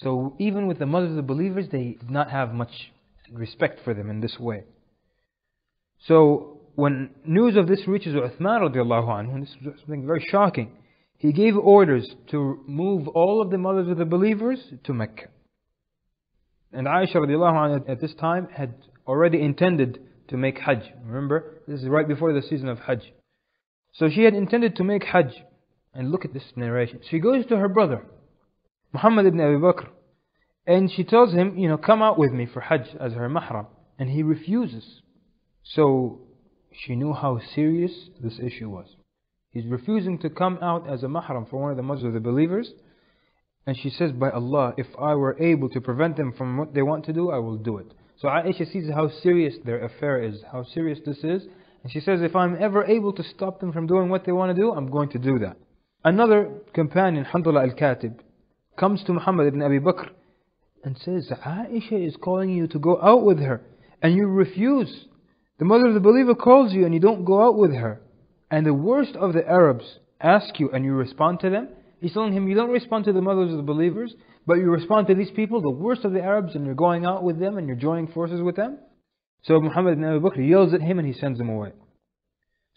So even with the mothers of the believers, they did not have much respect for them in this way. So when news of this reaches Uthman radiallahu anhu, and this was something very shocking, he gave orders to move all of the mothers of the believers to Mecca. And Aisha radiallahu anha at this time had already intended to make Hajj. Remember, this is right before the season of Hajj. So she had intended to make Hajj. And look at this narration. She goes to her brother, Muhammad ibn Abi Bakr, and she tells him, come out with me for Hajj as her mahram. And he refuses. So she knew how serious this issue was. He's refusing to come out as a mahram for one of the mothers of the believers. And she says, by Allah, if I were able to prevent them from what they want to do, I will do it. So Aisha sees how serious their affair is, how serious this is. And she says, if I'm ever able to stop them from doing what they want to do, I'm going to do that. Another companion, Hanzala al-Katib, comes to Muhammad ibn Abi Bakr and says, Aisha is calling you to go out with her, and you refuse. The mother of the believer calls you and you don't go out with her. And the worst of the Arabs ask you and you respond to them. He's telling him, you don't respond to the mothers of the believers, but you respond to these people, the worst of the Arabs, and you're going out with them and you're joining forces with them. So Muhammad ibn Abi Bakr yells at him and he sends him away.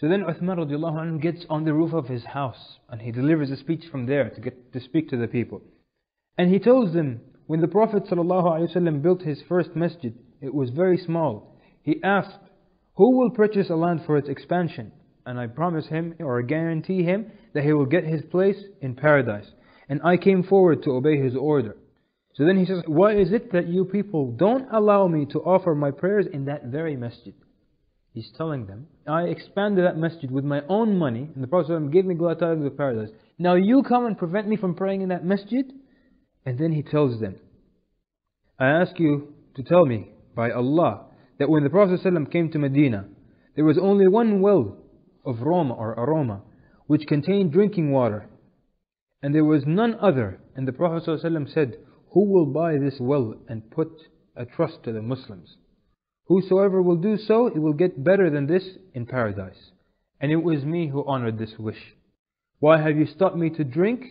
So then Uthman radiallahu anhu gets on the roof of his house and he delivers a speech from there to get to speak to the people. And he tells them, when the Prophet ﷺ built his first masjid, it was very small. He asked, who will purchase a land for its expansion? And I promise him, or guarantee him, that he will get his place in paradise. And I came forward to obey his order. So then he says, why is it that you people don't allow me to offer my prayers in that very masjid? He's telling them, I expanded that masjid with my own money, and the Prophet ﷺ gave me glad tidings of paradise. Now you come and prevent me from praying in that masjid? And then he tells them, I ask you to tell me, by Allah, that when the Prophet ﷺ came to Medina, there was only one well of aroma, which contained drinking water, and there was none other. And the Prophet ﷺ said, who will buy this well and put a trust to the Muslims? Whosoever will do so, he will get better than this in paradise. And it was me who honored this wish. Why have you stopped me to drink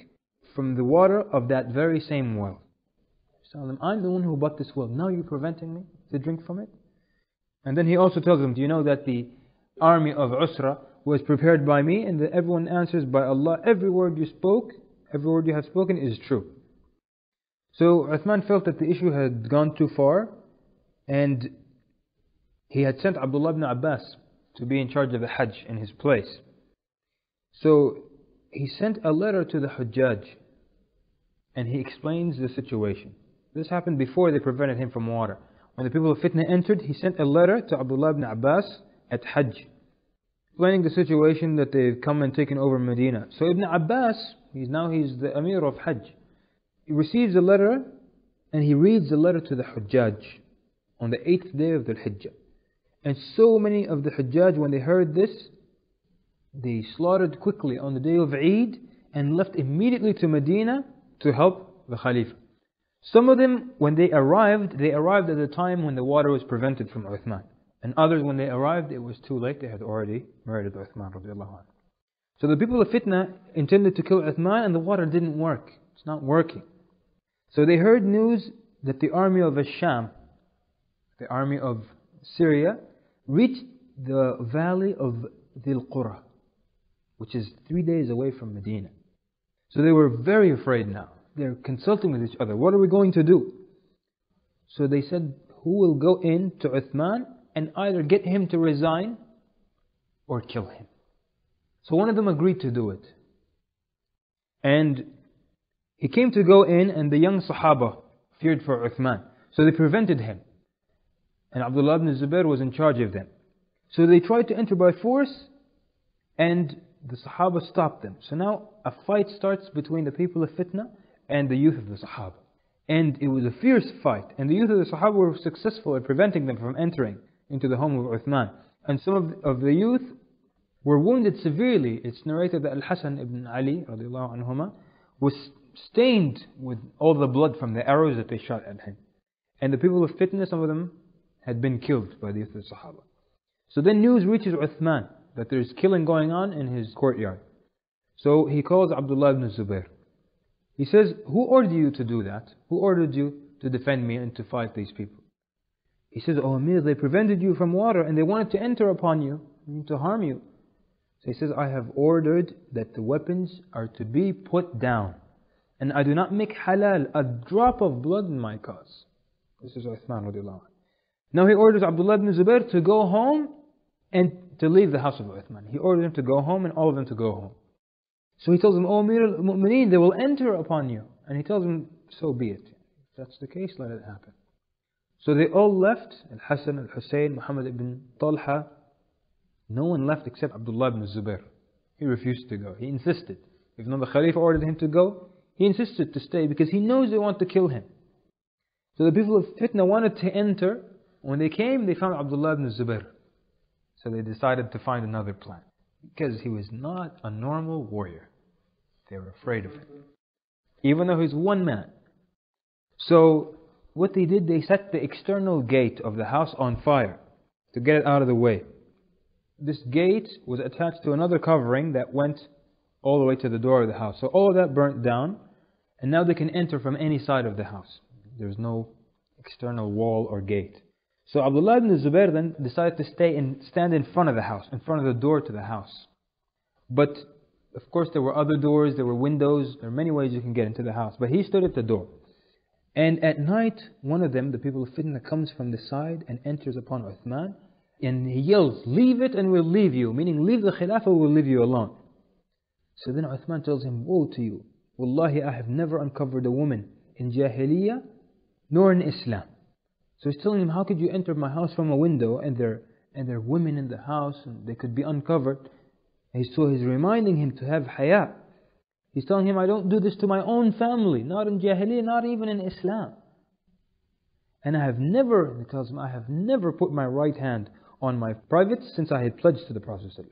from the water of that very same well? Tell them, I'm the one who bought this well. Now you're preventing me to drink from it? And then he also tells them, do you know that the army of Usra was prepared by me? And everyone answers, by Allah, every word you spoke, every word you have spoken is true. So Uthman felt that the issue had gone too far, and he had sent Abdullah ibn Abbas to be in charge of the Hajj in his place. So he sent a letter to the Hujjaj, and he explains the situation. This happened before they prevented him from water. When the people of Fitna entered, he sent a letter to Abdullah ibn Abbas at Hajj, explaining the situation that they've come and taken over Medina. So Ibn Abbas, he's the Amir of Hajj. He receives the letter and he reads the letter to the Hujjaj on the 8th day of the Hijjah. And so many of the Hujjaj, when they heard this, they slaughtered quickly on the day of Eid and left immediately to Medina to help the Khalifa. Some of them, when they arrived at a time when the water was prevented from Uthman. And others, when they arrived, it was too late. They had already murdered Uthman radiallahu anhu. So the people of Fitna intended to kill Uthman, and the water didn't work. It's not working. So they heard news that the army of Sham, the army of Syria, reached the valley of Dhil Qura, which is 3 days away from Medina. So they were very afraid now. They're consulting with each other. What are we going to do? So they said, who will go in to Uthman and either get him to resign or kill him? So one of them agreed to do it. And he came to go in, and the young Sahaba feared for Uthman. So they prevented him. And Abdullah Ibn Azzubair was in charge of them. So they tried to enter by force, and the Sahaba stopped them. So now a fight starts between the people of Fitna and the youth of the Sahaba. And it was a fierce fight. And the youth of the Sahaba were successful in preventing them from entering into the home of Uthman. And some of the youth were wounded severely. It's narrated that Al-Hassan ibn Ali radiallahu anhuma was stained with all the blood from the arrows that they shot at him. And the people of Fitna, some of them had been killed by the youth of the Sahaba. So then news reaches Uthman that there's killing going on in his courtyard. So he calls Abdullah ibn Zubair. He says, who ordered you to do that? Who ordered you to defend me and to fight these people? He says, oh Amir, they prevented you from water and they wanted to enter upon you, to harm you. So he says, I have ordered that the weapons are to be put down, and I do not make halal a drop of blood in my cause. This is Uthman radiallahu anh. Now he orders Abdullah Ibn Zubair to go home and to leave the house of Uthman. He ordered him to go home and all of them to go home. So he tells them, O Amir al-Mu'mineen, they will enter upon you. And he tells them, so be it. If that's the case, let it happen. So they all left, Al-Hassan, Al-Hussain, Muhammad ibn Talha. No one left except Abdullah ibn Zubair. He refused to go. He insisted. Even though the Khalifa ordered him to go, he insisted to stay because he knows they want to kill him. So the people of Fitna wanted to enter. When they came, they found Abdullah ibn Zubair. So they decided to find another plan. Because he was not a normal warrior. They were afraid of him. Even though he's one man. So what they did, they set the external gate of the house on fire to get it out of the way. This gate was attached to another covering that went all the way to the door of the house. So all of that burnt down, and now they can enter from any side of the house. There's no external wall or gate. So Abdullah ibn Zubair then decided to stand in front of the house, in front of the door to the house. But of course there were other doors, there were windows, there are many ways you can get into the house. But he stood at the door. And at night, one of them, the people of Fitna, comes from the side and enters upon Uthman. And he yells, leave it and we'll leave you. Meaning, leave the Khilafah, we'll leave you alone. So then Uthman tells him, woe to you. Wallahi, I have never uncovered a woman in Jahiliyyah nor in Islam. So he's telling him, how could you enter my house from a window and there are women in the house and they could be uncovered? And so he's reminding him to have haya. He's telling him, I don't do this to my own family, not in Jahiliyyah, not even in Islam. And I have never, he tells him, I have never put my right hand on my privates since I had pledged to the Prophet ﷺ.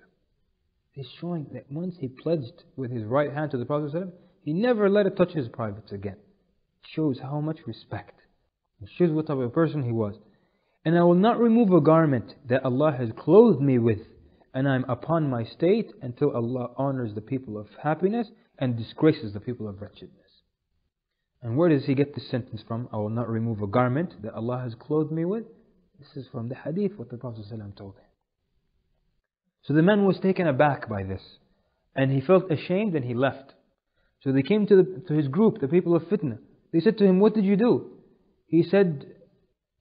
He's showing that once he pledged with his right hand to the Prophet ﷺ, he never let it touch his privates again. It shows how much respect. It shows what type of person he was. And I will not remove a garment that Allah has clothed me with, and I am upon my state until Allah honors the people of happiness and disgraces the people of wretchedness. And where does he get this sentence from? I will not remove a garment that Allah has clothed me with. This is from the hadith, what the Prophet ﷺ told him. So the man was taken aback by this. And he felt ashamed and he left. So they came to his group, the people of Fitna. They said to him, what did you do? He said,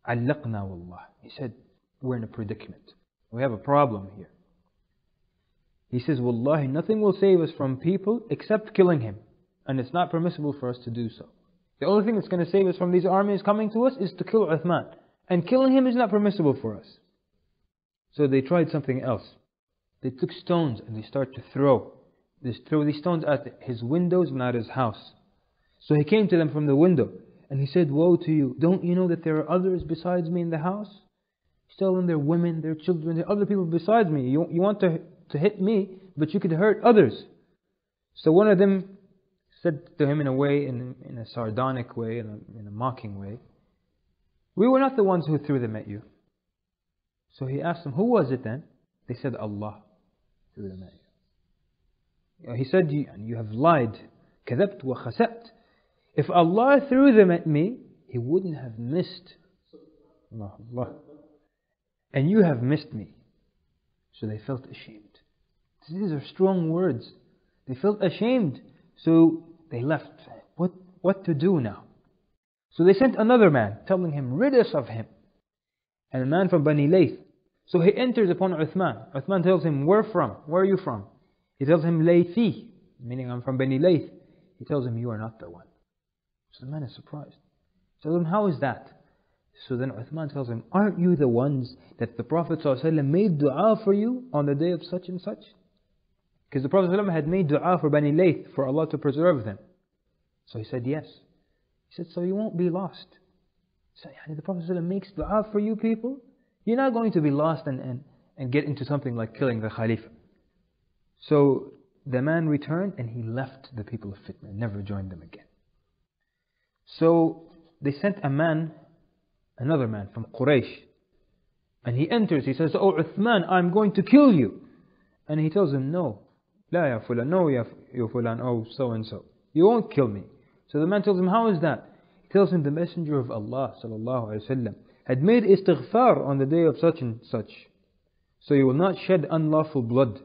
Allaqna wallah. He said, we're in a predicament. We have a problem here. He says, Wallahi, nothing will save us from people except killing him. And it's not permissible for us to do so. The only thing that's going to save us from these armies coming to us is to kill Uthman. And killing him is not permissible for us. So they tried something else. They took stones and they started to throw. They threw these stones at his windows and at his house. So he came to them from the window and he said, woe to you. Don't you know that there are others besides me in the house? He's telling them there are women, there are children, there are other people besides me. You want to hit me, but you could hurt others. So one of them said to him in a way, in a sardonic way, in a mocking way, we were not the ones who threw them at you. So he asked them, who was it then? They said, Allah threw them at you. He said, you have lied. كذبت وخسأت. If Allah threw them at me, He wouldn't have missed. Allah. And you have missed me. So they felt ashamed. These are strong words. They felt ashamed. So they left. What to do now? So they sent another man, telling him, rid us of him. And a man from Bani Layth. So he enters upon Uthman. Uthman tells him, where from? Where are you from? He tells him, Laythi, meaning I'm from Bani Layth. He tells him, you are not the one. So the man is surprised. He tells him, how is that? So then Uthman tells him, aren't you the ones that the Prophet ﷺ made dua for you on the day of such and such? Because the Prophet ﷺ had made dua for Bani Layth, for Allah to preserve them. So he said, yes. He said, so you won't be lost. So the Prophet ﷺ makes dua for you people. You're not going to be lost and get into something like killing the Khalifa. So the man returned and he left the people of Fitna, never joined them again. So they sent another man from Quraysh. And he enters, he says, oh Uthman, I'm going to kill you. And he tells him, no, la ya fulan, no ya fulan, oh so and so. You won't kill me. So the man tells him, how is that? He tells him, the Messenger of Allah ﷺ had made istighfar on the day of such and such, so you will not shed unlawful blood.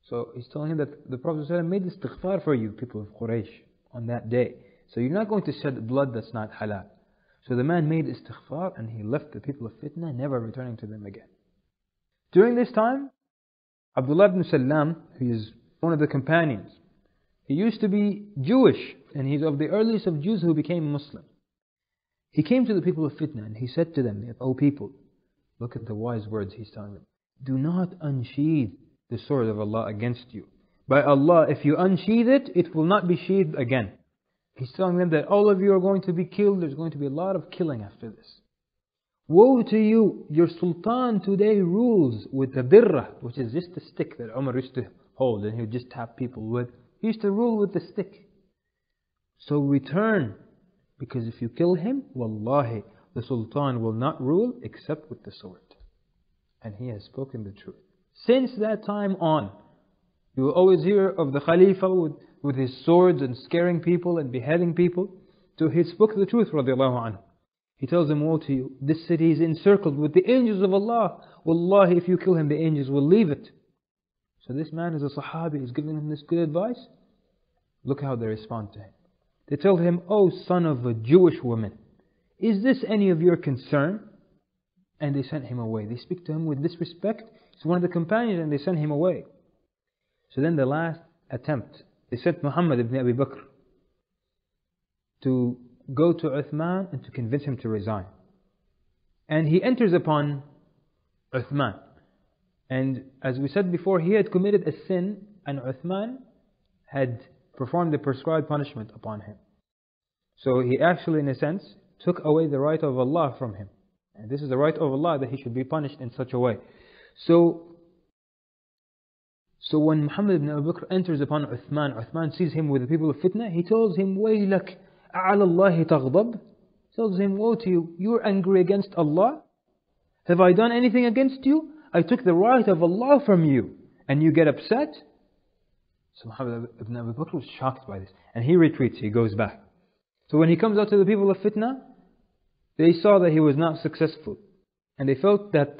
So he's telling him that the Prophet ﷺ made istighfar for you, people of Quraysh, on that day. So you're not going to shed blood that's not halal. So the man made istighfar and he left the people of Fitna, never returning to them again. During this time, Abdullah ibn Salam, who is one of the companions, he used to be Jewish, and he's of the earliest of Jews who became Muslim. He came to the people of Fitna and he said to them, "O people," look at the wise words he's telling them, "do not unsheathe the sword of Allah against you. By Allah, if you unsheathe it, it will not be sheathed again." He's telling them that all of you are going to be killed. There's going to be a lot of killing after this. Woe to you, your sultan today rules with the birra, which is just a stick that Umar used to hold and he would just tap people with. He used to rule with the stick. So return, because if you kill him, wallahi, the sultan will not rule except with the sword. And he has spoken the truth. Since that time on, you will always hear of the khalifa with his swords and scaring people and beheading people. So he spoke the truth, radiallahu anhu. He tells them, woe to you, this city is encircled with the angels of Allah. Wallahi, if you kill him, the angels will leave it. So this man is a Sahabi, he's giving him this good advice. Look how they respond to him. They tell him, "O son of a Jewish woman, is this any of your concern?" And they sent him away. They speak to him with disrespect. He's one of the companions and they sent him away. So then the last attempt, they sent Muhammad ibn Abi Bakr to go to Uthman and to convince him to resign. And he enters upon Uthman. And as we said before, he had committed a sin and Uthman had performed the prescribed punishment upon him. So he actually, in a sense, took away the right of Allah from him. And this is the right of Allah, that he should be punished in such a way. So when Muhammad ibn Abu Bakr enters upon Uthman sees him with the people of Fitna, he tells him, وَيْلَكَ أَعَلَى اللَّهِ تَغْضَبْ. Tells him, woe to you, you're angry against Allah? Have I done anything against you? I took the right of Allah from you, and you get upset? So Muhammad ibn Abu Bakr was shocked by this, and he retreats, he goes back. So when he comes out to the people of Fitna, they saw that he was not successful, and they felt that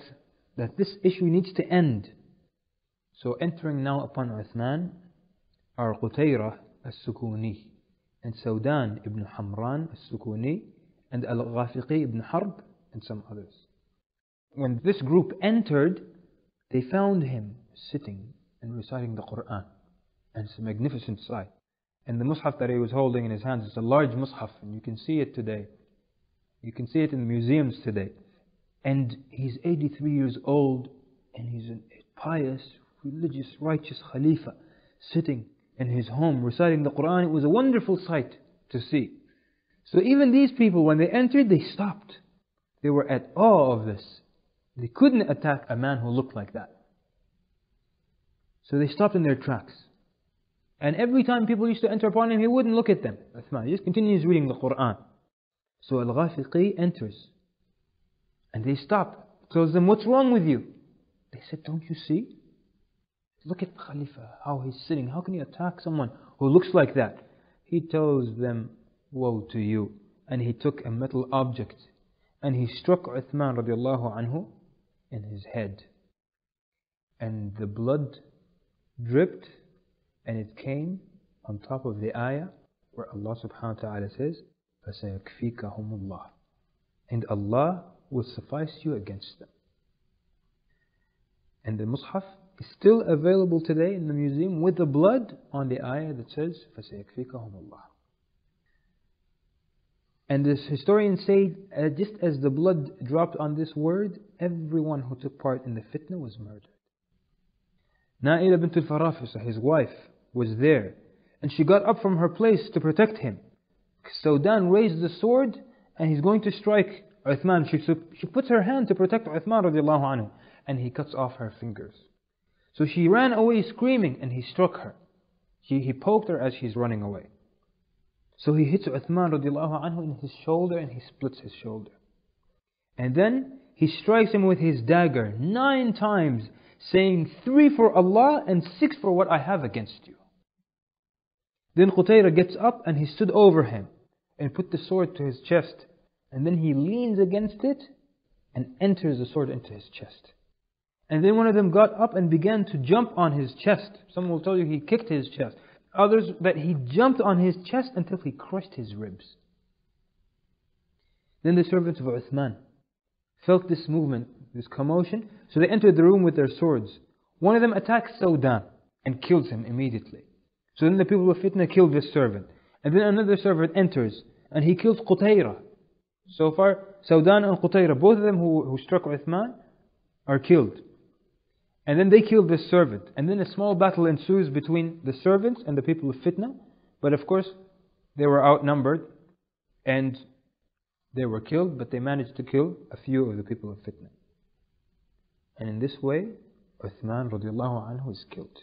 this issue needs to end. So entering now upon Uthman are Qutayrah al-Sukuni, and Saudan ibn Hamran al-Sukuni, and Al-Ghafiqi ibn Harb, and some others. When this group entered, they found him sitting and reciting the Quran. And it's a magnificent sight. And the mushaf that he was holding in his hands is a large mushaf, and you can see it today. You can see it in the museums today. And he's 83 years old, and he's a pious, religious, righteous khalifa, sitting in his home reciting the Quran. It was a wonderful sight to see. So even these people, when they entered, they stopped. They were at awe of this. They couldn't attack a man who looked like that. So they stopped in their tracks. And every time people used to enter upon him, he wouldn't look at them. Uthman, he just continues reading the Quran. So Al-Ghafiqi enters. And they stop. Tells them, what's wrong with you? They said, don't you see? Look at the Khalifa, how he's sitting. How can you attack someone who looks like that? He tells them, woe to you. And he took a metal object and he struck Uthman radiallahu anhu in his head. And the blood dripped, and it came on top of the ayah where Allah subhanahu wa ta'ala says, فَسَيَكْفِيكَهُمُ اللَّهِ, and Allah will suffice you against them. And the mushaf is still available today in the museum with the blood on the ayah that says فَسَيَكْفِيكَهُمُ اللَّهِ. And this historians say, just as the blood dropped on this word, everyone who took part in the fitna was murdered. Na'ila bint al-Farafisa, his wife, was there, and she got up from her place to protect him. Saudan raised the sword, and he's going to strike Uthman. She puts her hand to protect Uthman radiallahu anhu, and he cuts off her fingers. So she ran away screaming, and he struck her. He poked her as she's running away. So he hits Uthman radiallahu anhu in his shoulder, and he splits his shoulder. And then he strikes him with his dagger 9 times, saying 3 for Allah and 6 for what I have against you. Then Qutayra gets up and he stood over him and put the sword to his chest. And then he leans against it and enters the sword into his chest. And then one of them got up and began to jump on his chest. Some will tell you he kicked his chest. Others that he jumped on his chest until he crushed his ribs. Then the servants of Uthman felt this movement, this commotion, so they entered the room with their swords. One of them attacks Sufyaan and kills him immediately. So then the people of Fitna killed this servant. And then another servant enters and he kills Qutayra. So far, Sufyaan and Qutayra, both of them who struck Uthman, are killed. And then they kill this servant. And then a small battle ensues between the servants and the people of Fitna. But of course, they were outnumbered and they were killed, but they managed to kill a few of the people of Fitna. And in this way, Uthman radiallahu anhu is killed.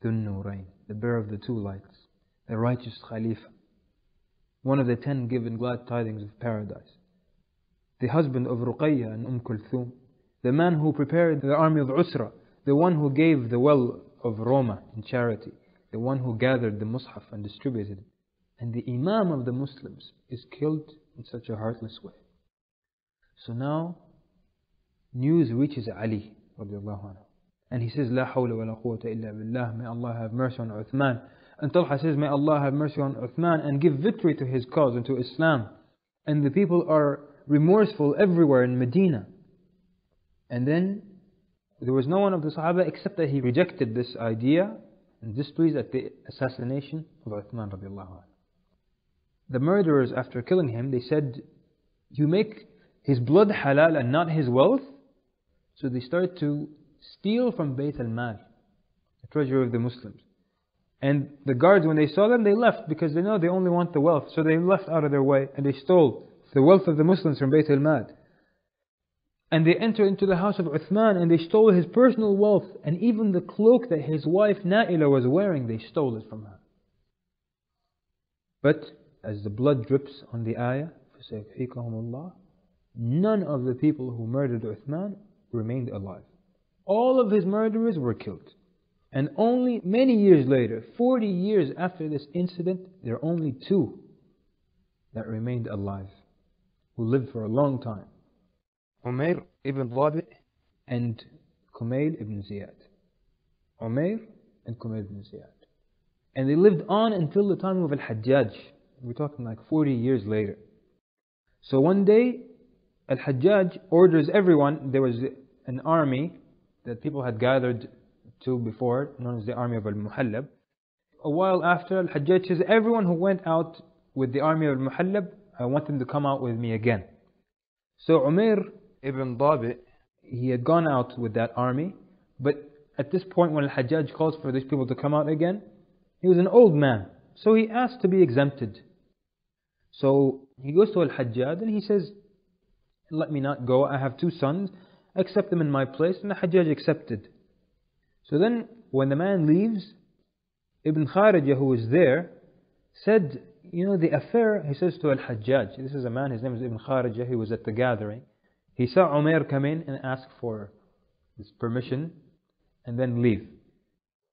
Dhun Nurayn, the bearer of the two lights, the righteous khalifa, one of the 10 given glad tidings of paradise, the husband of Ruqayya and Kulthum, the man who prepared the army of Usra, the one who gave the well of Roma in charity, the one who gathered the Mus'haf and distributed it, and the Imam of the Muslims is killed in such a heartless way. So now, news reaches Ali radiallahu anhu, and he says, La hawla wa la quwwata illa billah, may Allah have mercy on Uthman. And Talha says, may Allah have mercy on Uthman and give victory to his cause and to Islam. And the people are remorseful everywhere in Medina. And then there was no one of the Sahaba except that he rejected this idea and displeased at the assassination of Uthman radiallahu anhu. The murderers, after killing him, they said, you make his blood halal and not his wealth? So they started to steal from Bayt al-Mal, the treasury of the Muslims. And the guards, when they saw them, they left because they know they only want the wealth. So they left out of their way and they stole the wealth of the Muslims from Bayt al-Mal. And they entered into the house of Uthman and they stole his personal wealth. And even the cloak that his wife Naila was wearing, they stole it from her. But as the blood drips on the ayah, فَسَيَكْفِيكَهُمُ اللَّهُ, none of the people who murdered Uthman remained alive. All of his murderers were killed. And only many years later, 40 years after this incident, there are only 2 that remained alive, who lived for a long time. Umair ibn Rabi' and Kamaal ibn Ziyad. Umair and Kamaal ibn Ziyad. And they lived on until the time of Al-Hajjaj. We're talking like 40 years later. So one day, Al-Hajjaj orders everyone, there was an army that people had gathered to before, known as the army of Al-Muhallab. A while after, Al-Hajjaj says, everyone who went out with the army of Al-Muhallab, I want them to come out with me again. So Umair ibn Rabi', he had gone out with that army, but at this point when Al-Hajjaj calls for these people to come out again, he was an old man, so he asked to be exempted. So he goes to Al-Hajjaj and he says, let me not go, I have 2 sons, accept them in my place. And the Hajjaj accepted. So then when the man leaves, Ibn Kharijah, who was there, said, you know, the affair, he says to Al-Hajjaj, this is a man, his name is Ibn Kharijah, he was at the gathering. He saw Umair come in and ask for his permission and then leave.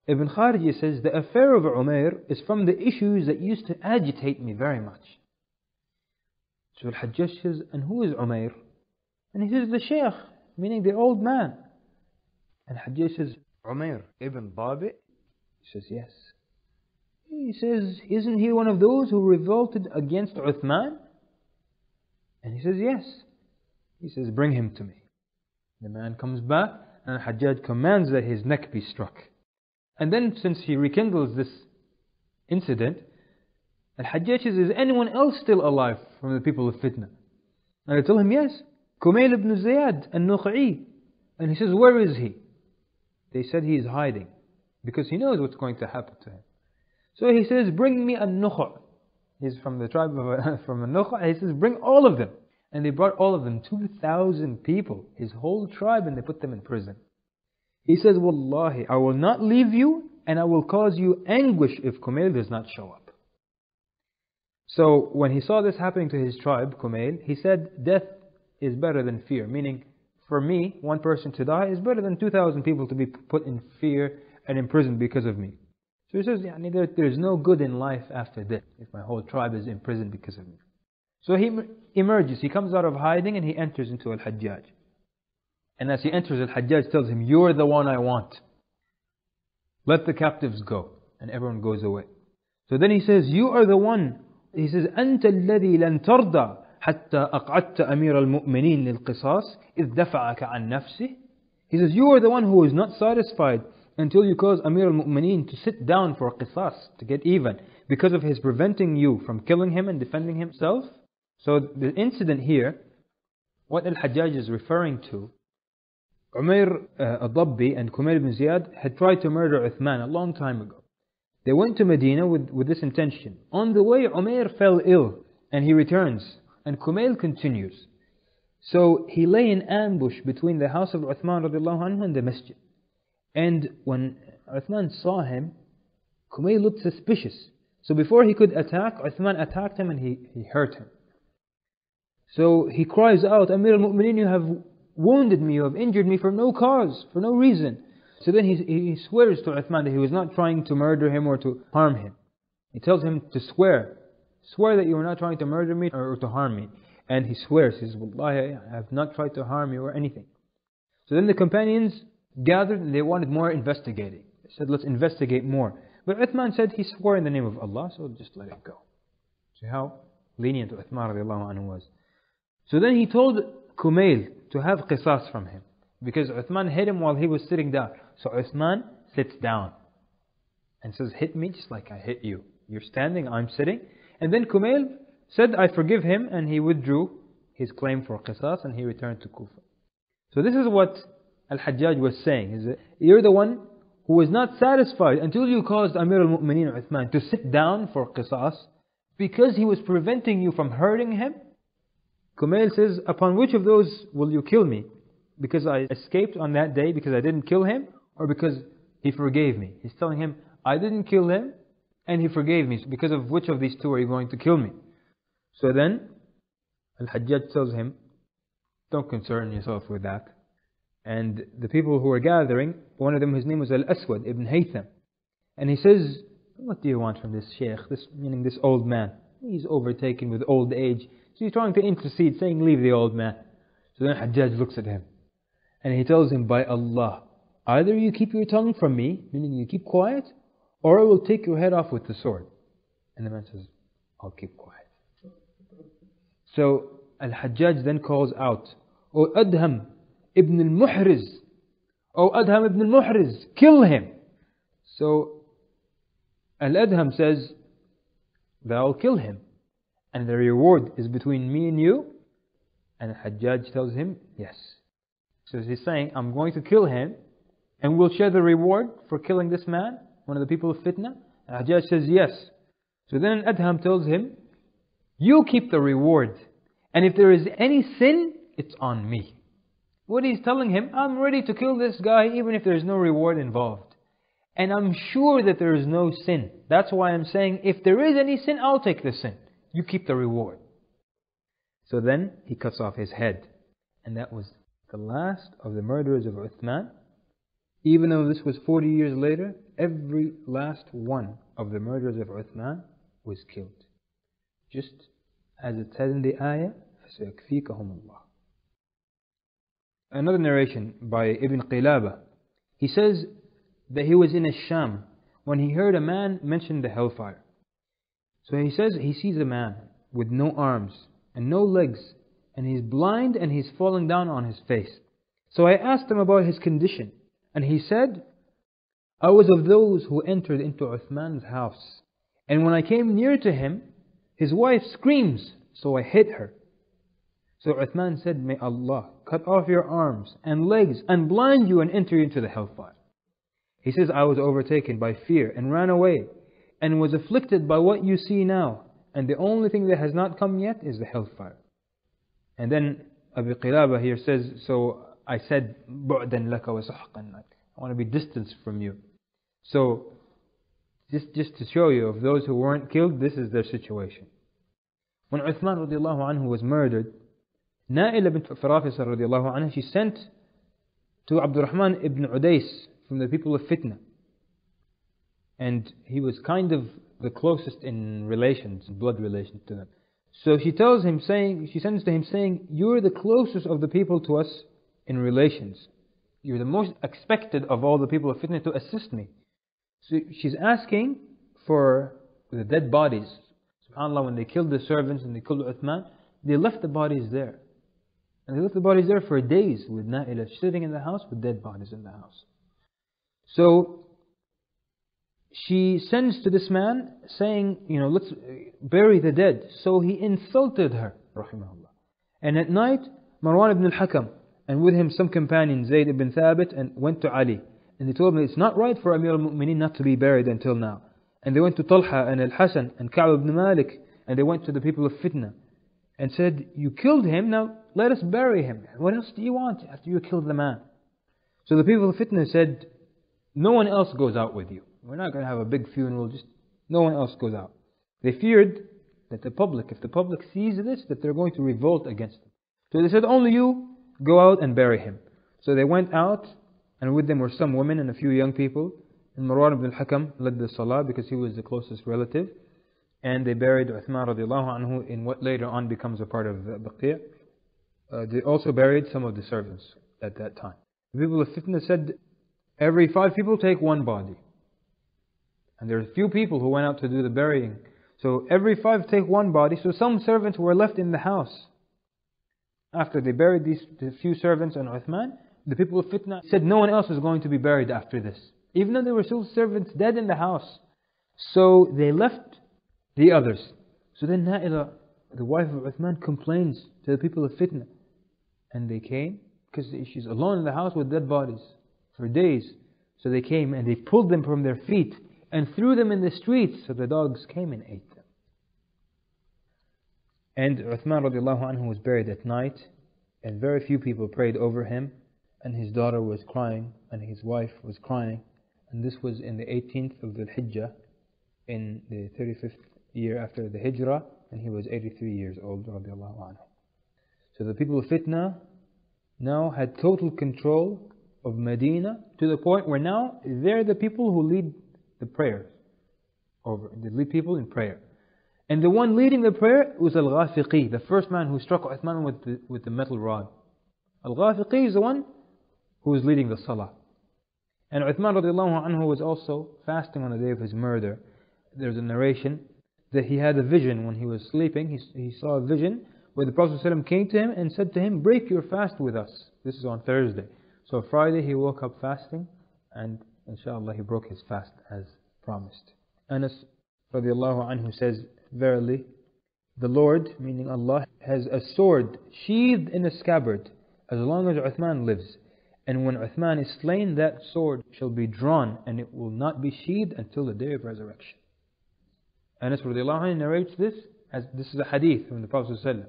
Ibn Kharijah says, the affair of Umair is from the issues that used to agitate me very much. So Al-Hajjaj says, and who is Umair? And he says, the Shaykh, meaning the old man. And Al-Hajjaj says, Umair ibn Rabi'? He says, yes. He says, isn't he one of those who revolted against Uthman? And he says, yes. He says, bring him to me. The man comes back and Al-Hajjaj commands that his neck be struck. And then since he rekindles this incident, Al-Hajjaj says, is anyone else still alive from the people of Fitna? And I tell him, yes. Kamaal ibn Ziyad al-Nukh'i. And he says, where is he? They said he is hiding because he knows what's going to happen to him. So he says, bring me al-Nukh'. He's from the tribe of from al-Nukh'. He says, bring all of them. And they brought all of them, 2,000 people, his whole tribe, and they put them in prison. He says, Wallahi, I will not leave you and I will cause you anguish if Kamaal does not show up. So when he saw this happening to his tribe, Kamaal, he said, death is better than fear. Meaning, for me, one person to die is better than 2,000 people to be put in fear and imprisoned because of me. So he says, there's no good in life after this, if my whole tribe is imprisoned because of me. So he emerges, he comes out of hiding and he enters into Al-Hajjaj. And as he enters, Al-Hajjaj tells him, you're the one I want. Let the captives go. And everyone goes away. So then he says, you are the one. He says, أنت الذي لن ترضى حتى أقعدت أمير المؤمنين للقصاص إذ دفعك عن نفسه. He says, you are the one who is not satisfied until you cause Amir al-Mu'mineen to sit down for qisas, to get even, because of his preventing you from killing him and defending himself. So the incident here, what Al-Hajjaj is referring to, Umair al-Dabbi and Kamaal ibn Ziyad had tried to murder Uthman a long time ago. They went to Medina with this intention. On the way, Umair fell ill and he returns, and Kamaal continues. So he lay in ambush between the house of Uthman radiallahu anhu and the masjid. And when Uthman saw him, Kamaal looked suspicious. So before he could attack, Uthman attacked him and he hurt him. So he cries out, Amir al-Mu'mineen, you have wounded me, you have injured me for no cause, for no reason. So then he swears to Uthman that he was not trying to murder him or to harm him. He tells him to swear that you were not trying to murder me or to harm me. And he swears, he says, Wallahi, I have not tried to harm you or anything. So then the companions gathered and they wanted more investigating. They said, let's investigate more. But Uthman said he swore in the name of Allah, so just let it go. See how lenient Uthman radiallahu anhu was. So then he told Kamaal to have qisas from him, because Uthman hit him while he was sitting down. So Uthman sits down and says, hit me just like I hit you. You're standing, I'm sitting. And then Kamaal said, I forgive him, and he withdrew his claim for qisas and he returned to Kufa. So this is what Al-Hajjaj was saying, is that you're the one who was not satisfied until you caused Amir al-Mu'mineen Uthman to sit down for qisas because he was preventing you from hurting him. Kamaal says, upon which of those will you kill me? Because I escaped on that day because I didn't kill him, or because he forgave me? He's telling him, I didn't kill him and he forgave me. So because of which of these two are you going to kill me? So then Al-Hajjaj tells him, don't concern yourself with that. And the people who were gathering, one of them, his name was Al-Aswad ibn Haytham. And he says, what do you want from this sheikh? Meaning this old man. He's overtaken with old age. So he's trying to intercede, saying, leave the old man. So then Hajjaj looks at him. And he tells him, by Allah, either you keep your tongue from me, meaning you keep quiet, or I will take your head off with the sword. And the man says, I'll keep quiet. So Al-Hajjaj then calls out, O Adham ibn al-Muhriz, O Adham ibn al-Muhriz, kill him. So Al-Adham says, thou kill him, and the reward is between me and you. And Hajjaj tells him, yes. So he's saying, I'm going to kill him, and we'll share the reward for killing this man, one of the people of Fitna. And Hajjaj says, yes. So then Adham tells him, you keep the reward, and if there is any sin, it's on me. What he's telling him, I'm ready to kill this guy even if there's no reward involved. And I'm sure that there is no sin. That's why I'm saying, if there is any sin, I'll take the sin. You keep the reward. So then he cuts off his head. And that was the last of the murderers of Uthman. Even though this was 40 years later, every last one of the murderers of Uthman was killed. Just as it says in the ayah, فَسَيَكْفِيكَهُمُ اللَّهُ. Another narration by Ibn Qilaba. He says that he was in Sham when he heard a man mention the hellfire. So he says he sees a man with no arms and no legs, and he's blind and he's falling down on his face. So I asked him about his condition, and he said, I was of those who entered into Uthman's house, and when I came near to him, his wife screams, so I hit her. So Uthman said, may Allah cut off your arms and legs and blind you and enter you into the hellfire. He says, I was overtaken by fear and ran away and was afflicted by what you see now, and the only thing that has not come yet is the hellfire. And then Abu Qilaba here says, so I said, بُعْدًا لَكَ وَسَحْقًا, I want to be distanced from you. So just to show you, of those who weren't killed, this is their situation. When Uthman radiallahu anhu was murdered, Na'ila bint Farafisa radiallahu anha, she sent to Abdurrahman ibn Udais from the people of Fitna. and he was kind of the closest in relations, blood relations to them. So she tells him, she sends to him saying, you're the closest of the people to us in relations. You're the most expected of all the people of Fitna to assist me. So she's asking for the dead bodies. SubhanAllah, when they killed the servants and they killed Uthman, they left the bodies there. And they left the bodies there for days with Na'ilah sitting in the house with dead bodies in the house. So she sends to this man saying, let's bury the dead. So he insulted her, rahimahullah. And at night, Marwan ibn al-Hakam, and with him some companions, Zayd ibn Thabit, and went to Ali. And they told him it's not right for Amir al-Mu'mineen not to be buried until now. And they went to Talha and Al-Hassan and Ka'b ibn Malik, and they went to the people of Fitna and said, you killed him, now let us bury him. What else do you want after you killed the man? So the people of Fitna said, no one else goes out with you. We're not going to have a big funeral, just no one else goes out. They feared that if the public sees this, that they're going to revolt against them. So they said, only you go out and bury him. So they went out, and with them were some women and a few young people. And Marwan ibn al-Hakam led the salah because he was the closest relative. And they buried Uthman radiallahu anhu in what later on becomes a part of Baqi'. They also buried some of the servants at that time. The people of Fitna said, every 5 people take 1 body. And there are a few people who went out to do the burying. So every 5 take 1 body. So some servants were left in the house. After they buried the few servants and Uthman, the people of Fitna said no one else is going to be buried after this. Even though there were still servants dead in the house. So they left the others. So then Na'ilah, the wife of Uthman, complains to the people of Fitna. And they came, because she's alone in the house with dead bodies for days. So they came and they pulled them from their feet and threw them in the streets. So the dogs came and ate them. And Uthman radiallahu anhu was buried at night, and very few people prayed over him, and his daughter was crying, and his wife was crying. And this was in the 18th of the Hijjah, in the 35th year after the Hijrah, and he was 83 years old, radiallahu anhu. So the people of Fitna now had total control of Medina, to the point where now they're the people who lead the prayers. They lead people in prayer. And the one leading the prayer was Al-Ghafiqi, the first man who struck Uthman with the metal rod. Al-Ghafiqi is the one who was leading the salah. And Uthman radiallahu anhu was also fasting on the day of his murder. There's a narration that he had a vision when he was sleeping. He saw a vision where the Prophet ﷺ came to him and said to him, break your fast with us. This is on Thursday. So Friday he woke up fasting, and inshallah he broke his fast as promised. Anas radiallahu anhu says, verily, the Lord, meaning Allah, has a sword sheathed in a scabbard as long as Uthman lives. And when Uthman is slain, that sword shall be drawn, and it will not be sheathed until the day of resurrection. Anas radiallahu anhu narrates this as this is a hadith from the Prophet ﷺ.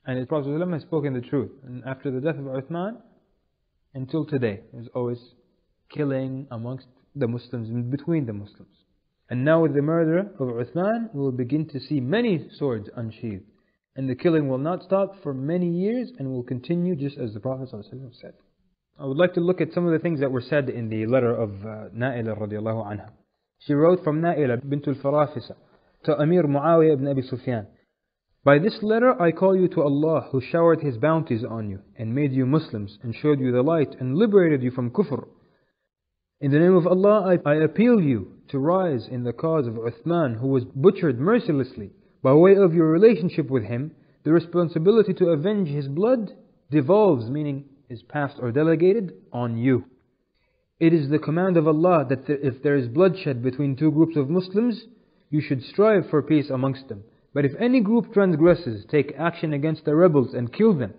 And the Prophet ﷺ has spoken the truth. And after the death of Uthman, until today, there's always killing amongst the Muslims, between the Muslims. And now with the murder of Uthman, we will begin to see many swords unsheathed. And the killing will not stop for many years and will continue just as the Prophet ﷺ said. I would like to look at some of the things that were said in the letter of Na'ilah radiallahu anha. She wrote from Na'ilah bint al-Farafisa to Amir Muawiyah ibn Abi Sufyaan. By this letter I call you to Allah, who showered His bounties on you and made you Muslims and showed you the light and liberated you from kufr. In the name of Allah I appeal you to rise in the cause of Uthman, who was butchered mercilessly. By way of your relationship with him, the responsibility to avenge his blood devolves, meaning is passed or delegated, on you. It is the command of Allah that if there is bloodshed between 2 groups of Muslims, you should strive for peace amongst them. But if any group transgresses, take action against the rebels and kill them.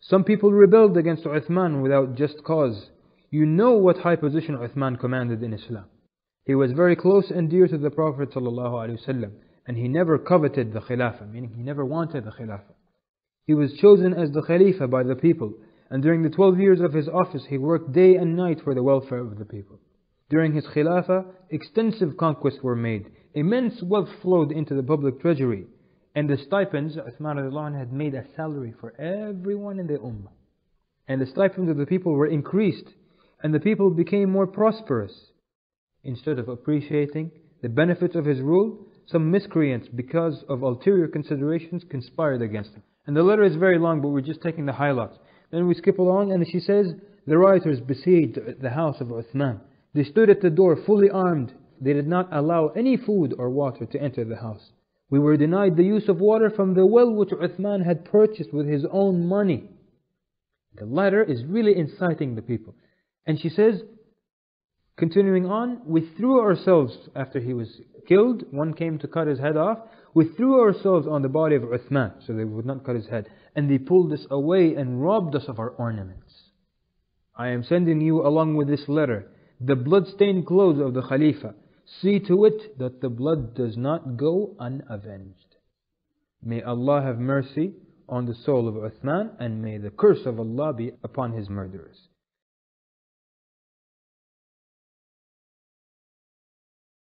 Some people rebelled against Uthman without just cause. You know what high position Uthman commanded in Islam. He was very close and dear to the Prophet ﷺ, and he never coveted the khilafah, meaning he never wanted the khilafah. He was chosen as the khalifa by the people, and during the 12 years of his office he worked day and night for the welfare of the people. During his khilafah, extensive conquests were made. Immense wealth flowed into the public treasury, and the stipends, Uthman had made a salary for everyone in the ummah. And the stipends of the people were increased, and the people became more prosperous. instead of appreciating the benefits of his rule, some miscreants, because of ulterior considerations, conspired against him. And the letter is very long, but we're just taking the highlights. Then we skip along, and she says, the rioters besieged the house of Uthman. They stood at the door fully armed. They did not allow any food or water to enter the house. We were denied the use of water from the well which Uthman had purchased with his own money. The letter is really inciting the people. And she says, continuing on, we threw ourselves, after he was killed, one came to cut his head off, we threw ourselves on the body of Uthman, so they would not cut his head, and they pulled us away and robbed us of our ornaments. I am sending you along with this letter the blood-stained clothes of the Khalifa. See to it that the blood does not go unavenged. May Allah have mercy on the soul of Uthman, and may the curse of Allah be upon his murderers.